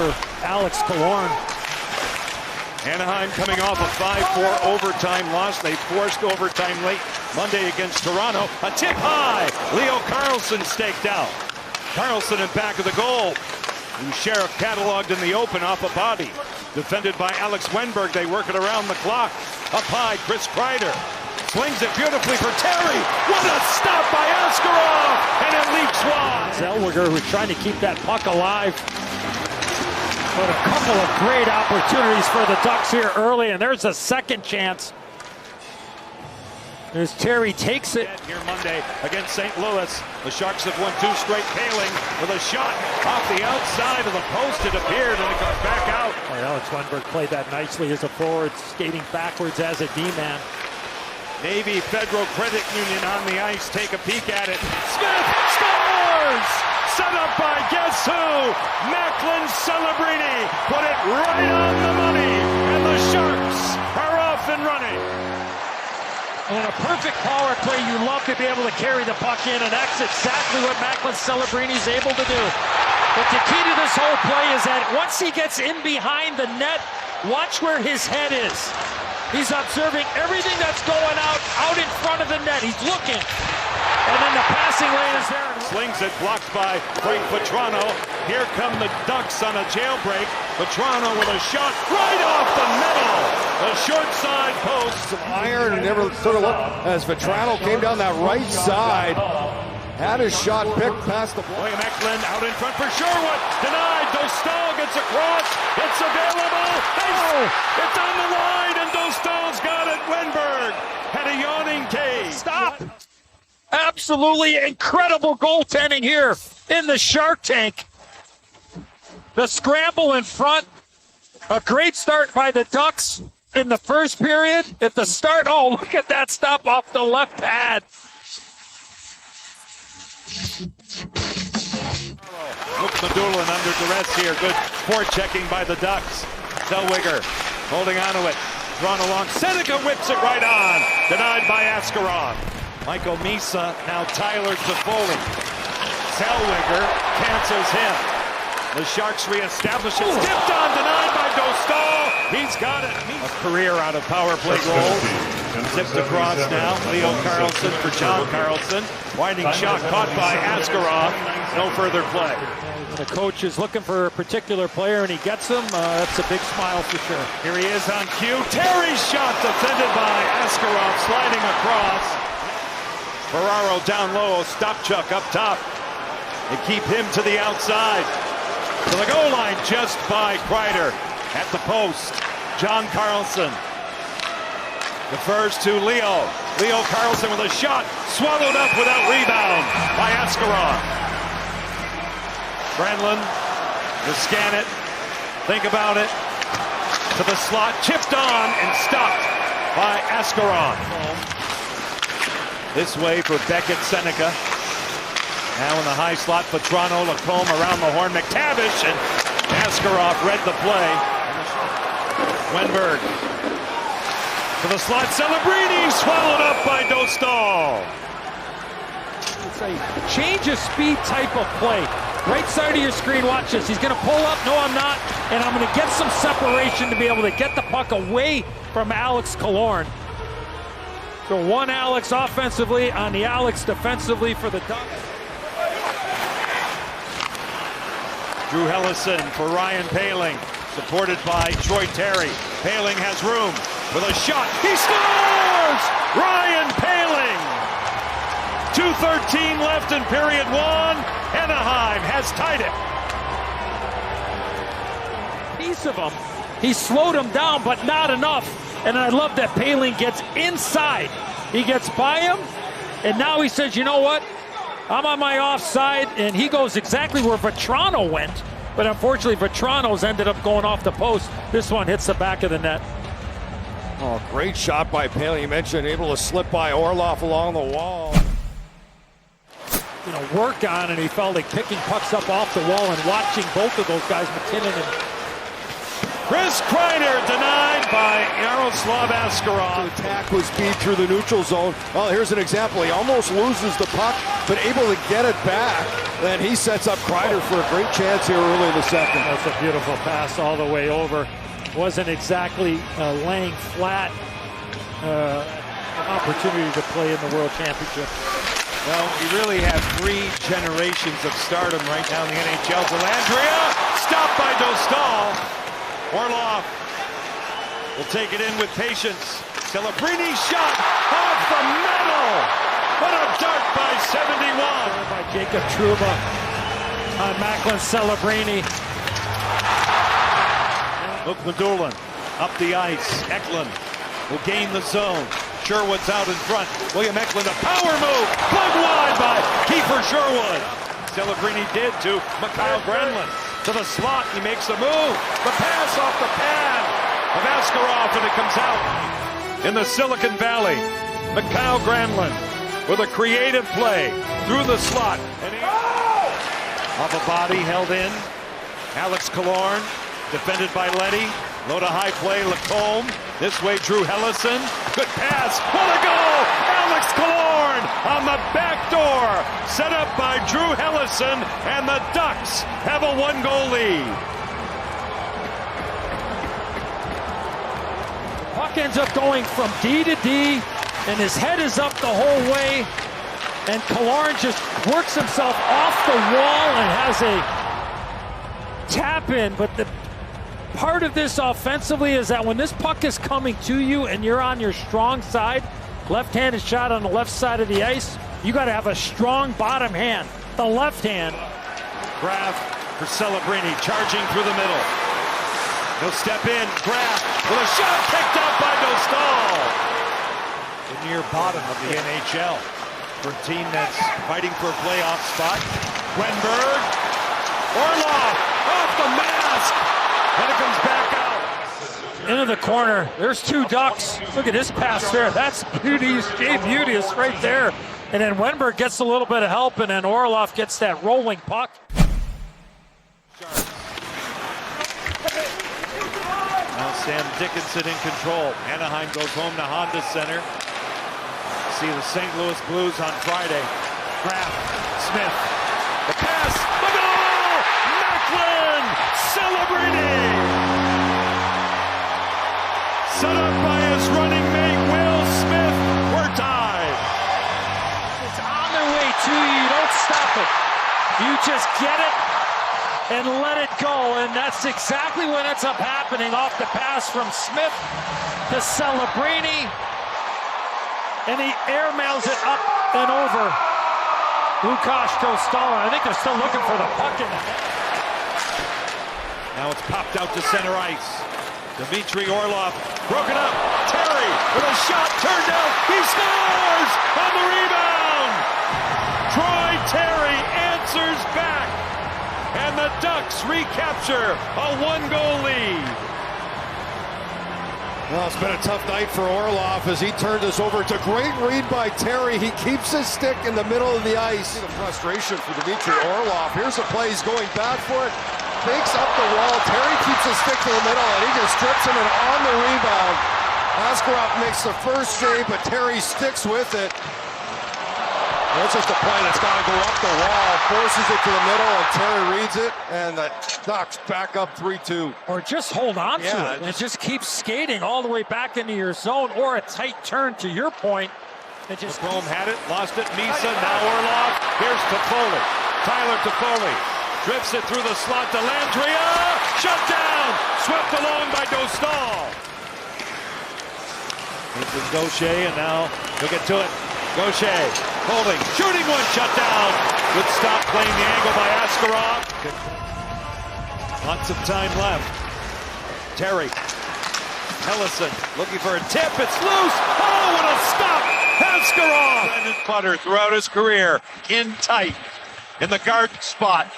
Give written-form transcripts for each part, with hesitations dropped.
for Alex Killorn. Anaheim coming off a 5-4 overtime loss. They forced overtime late Monday against Toronto. A tip high. Leo Carlsson staked out. Carlsson in back of the goal. And Sheriff cataloged in the open off a body. Defended by Alex Wenberg. They work it around the clock. Up high, Chris Kreider. Swings it beautifully for Terry. What a stop by Askarov! And it leaks wide. Zellweger, who's trying to keep that puck alive. But a couple of great opportunities for the Ducks here early, and there's a second chance. There's Terry, takes it. Here Monday against St. Louis. The Sharks have won 2 straight. Paling with a shot off the outside of the post. It appeared, and it comes back out. Boy, Alex Wenberg played that nicely as a forward, skating backwards as a D-man. Navy Federal Credit Union on the ice. Take a peek at it. Smith scores! Set up by guess who? Macklin Celebrini put it right on the money, and the Sharks are off and running. In a perfect power play, you love to be able to carry the puck in, and that's exactly what Macklin Celebrini is able to do. But the key to this whole play is that once he gets in behind the net, watch where his head is. He's observing everything that's going out in front of the net. He's looking. And then the passing lane is there. Slings it, blocked by Frank Petrano. Here come the Ducks on a jailbreak. Petrano with a shot right off the middle. The short side post. Some iron and never sort of looked as Petrano came down that right side. Had his shot picked past the William Eklund out in front for Sherwood. Denied. Dostal gets across. It's available. It's on the line, and Dostal's got it. Wenberg had a yawning cage. Stop. Absolutely incredible goaltending here in the Shark Tank. The scramble in front. A great start by the Ducks in the first period. At the start, oh, look at that stop off the left pad. Medulin under duress here. Good forechecking by the Ducks. Zellweger holding on to it. Drawn along. Seneca whips it right on. Denied by Askarov. Michael Misa, now Tyler Toffoli. Zellweger cancels him. The Sharks reestablish it. Tipped on, denied by Dostal. He's got it. A career out of power play goals. Zipped across now. Leo Carlsson for John Carlson. Winding shot caught by Askarov. No further play. The coach is looking for a particular player, and he gets him. That's a big smile for sure. Here he is on cue. Terry's shot defended by Askarov, sliding across. Ferraro down low. Stopchuk up top. They keep him to the outside. To the goal line just by Kreider. At the post, John Carlson. Defers to Leo. Leo Carlsson with a shot. Swallowed up without rebound by Askarov. Granlund to scan it. Think about it. To the slot. Chipped on and stopped by Askarov. This way for Beckett Seneca. Now in the high slot, Petrano, Lacombe around the horn. McTavish, and Askarov read the play. Wenberg to the slot. Celebrini swallowed up by Dostal. It's a change of speed type of play. Right side of your screen, watch this. He's going to pull up. No, I'm not. And I'm going to get some separation to be able to get the puck away from Alex Killorn. So one Alex offensively on the Alex defensively for the Ducks. Drew Hellison for Ryan Paling, supported by Troy Terry. Paling has room with a shot. He scores! Ryan Paling! 2:13 left in period 1. Anaheim has tied it. Piece of him. He slowed him down, but not enough. And I love that Paling gets inside. He gets by him, and now he says, you know what? I'm on my offside, and he goes exactly where Vetrano went. But unfortunately, Vetrano's ended up going off the post. This one hits the back of the net. Oh, great shot by Paling. You mentioned able to slip by Orlov along the wall. You know, work on, and he felt like picking pucks up off the wall and watching both of those guys, McKinnon and Chris Kreider denied by Yaroslav Askarov. The attack was key through the neutral zone. Well, here's an example. He almost loses the puck, but able to get it back. Then he sets up Kreider for a great chance here early in the second. That's a beautiful pass all the way over. Wasn't exactly laying flat. An opportunity to play in the World Championship. Well, we really have 3 generations of stardom right now in the NHL. Dellandrea, stopped by Dostal. Orlov will take it in with patience. Celebrini shot off the metal. What a dart by 71. By Jacob Trouba on Macklin Celebrini. Luke Medulin up the ice. Eklund will gain the zone. Sherwood's out in front. William Eklund, a power move. Plugged wide by Kiefer Sherwood. Celebrini did to Mikhail Granlund. To the slot, he makes the move. The pass off the pad of Askarov, and it comes out. In the Silicon Valley, Mikhail Granlund with a creative play through the slot. And off a body held in. Alex Killorn, defended by Leddy. Low to high play, Lacombe. This way, Drew Helleson. Good pass. What a goal! Alex Killorn on the back door. Set up by Drew Helleson, and the Ducks have a 1-goal lead. Puck ends up going from D to D, and his head is up the whole way. And Killorn just works himself off the wall and has a tap in, but the part of this offensively is that when this puck is coming to you and you're on your strong side, left-handed shot on the left side of the ice, you got to have a strong bottom hand, the left hand. Graf for Celebrini, charging through the middle. He'll step in, Graf with a shot picked out by Dostal. The near bottom of the NHL for a team that's fighting for a playoff spot. Wenberg, Orlov off the mask. Then it comes back out. Into the corner. There's 2 Ducks. Look at this pass there. That's Beauty's, Jay Beauty's right there. And then Wenberg gets a little bit of help, and then Orlov gets that rolling puck. Now Sam Dickinson in control. Anaheim goes home to Honda Center. See the St. Louis Blues on Friday. Graf, Smith, the pass, the goal! Macklin, Celebrini! Set up by his running mate, Will Smith. We're tied. It's on their way to you. You don't stop it. You just get it and let it go. And that's exactly what ends up happening off the pass from Smith to Celebrini. And he airmails it up and over Łukasz Dostal. I think they're still looking for the puck in it. Now it's popped out to center ice. Dmitry Orlov broken up. Terry with a shot turned out. He scores on the rebound. Troy Terry answers back. And the Ducks recapture a 1-goal lead. Well, it's been a tough night for Orlov as he turned this over. It's a great read by Terry. He keeps his stick in the middle of the ice. The frustration for Dmitry Orlov. Here's the play. He's going back for it. Fakes up the wall. Terry keeps his stick to the middle, and he just strips him, and on the rebound, Askarov makes the first save, but Terry sticks with it. That's just a play that's got to go up the wall. Forces it to the middle, and Terry reads it, and the Ducks back up 3-2. Or just hold on to it and just keep skating all the way back into your zone, or a tight turn to your point. And just Lacombe had it, lost it. Misa, now Orlov. Here's Toffoli. Tyler Toffoli drifts it through the slot to Landria. Shut down. Swept along by Dostal. This is Gaucher, and now he'll get to it. Gaucher holding, shooting one, shut down. Good stop, playing the angle by Askarov. Lots of time left. Terry. Helleson looking for a tip. It's loose. Oh, what a stop. Askarov. Brandon Butter throughout his career in tight in the guard spot.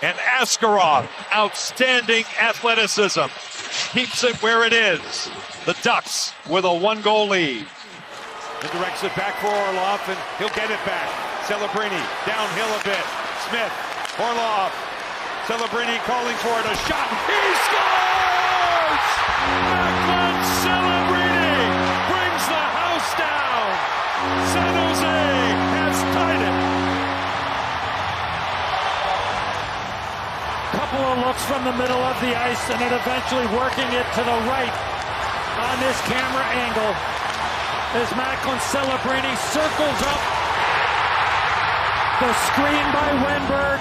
And Askarov, outstanding athleticism, keeps it where it is. The Ducks with a 1-goal lead. He directs it back for Orlov, and he'll get it back. Celebrini downhill a bit. Smith, Orlov, Celebrini calling for it. A shot. He scores! looks from the middle of the ice and then eventually working it to the right on this camera angle as Macklin Celebrini circles up the screen by Wenberg.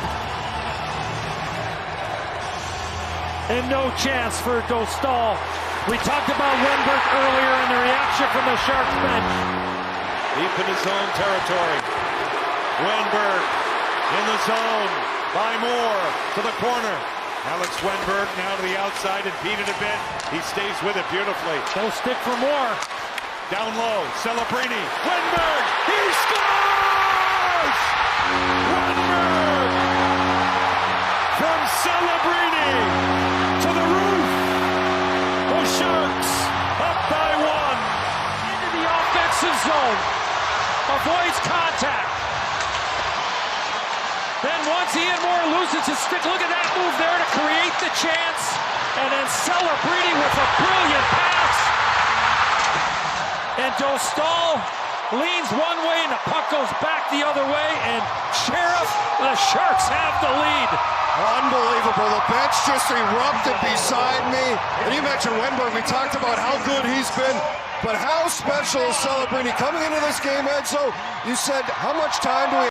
And no chance for Dostal. We talked about Wenberg earlier and the reaction from the Sharks bench. Deep in his own territory. Wenberg in the zone by Moore to the corner. Alex Wenberg now to the outside, impeded a bit. He stays with it beautifully. No stick for Moore. Down low, Celebrini. Wenberg, he scores! Wenberg from Celebrini to the roof. The Sharks up by one. Into the offensive zone. Avoids contact. Then once Ian Moore loses his stick, look at that move there to create the chance. And then Celebrini with a brilliant pass. And Dostal leans one way and the puck goes back the other way. And Sheriff, the Sharks have the lead. Unbelievable. The bench just erupted beside me. And you mentioned Wenberg. We talked about how good he's been. But how special is Celebrini coming into this game, Edzo? You said, how much time do we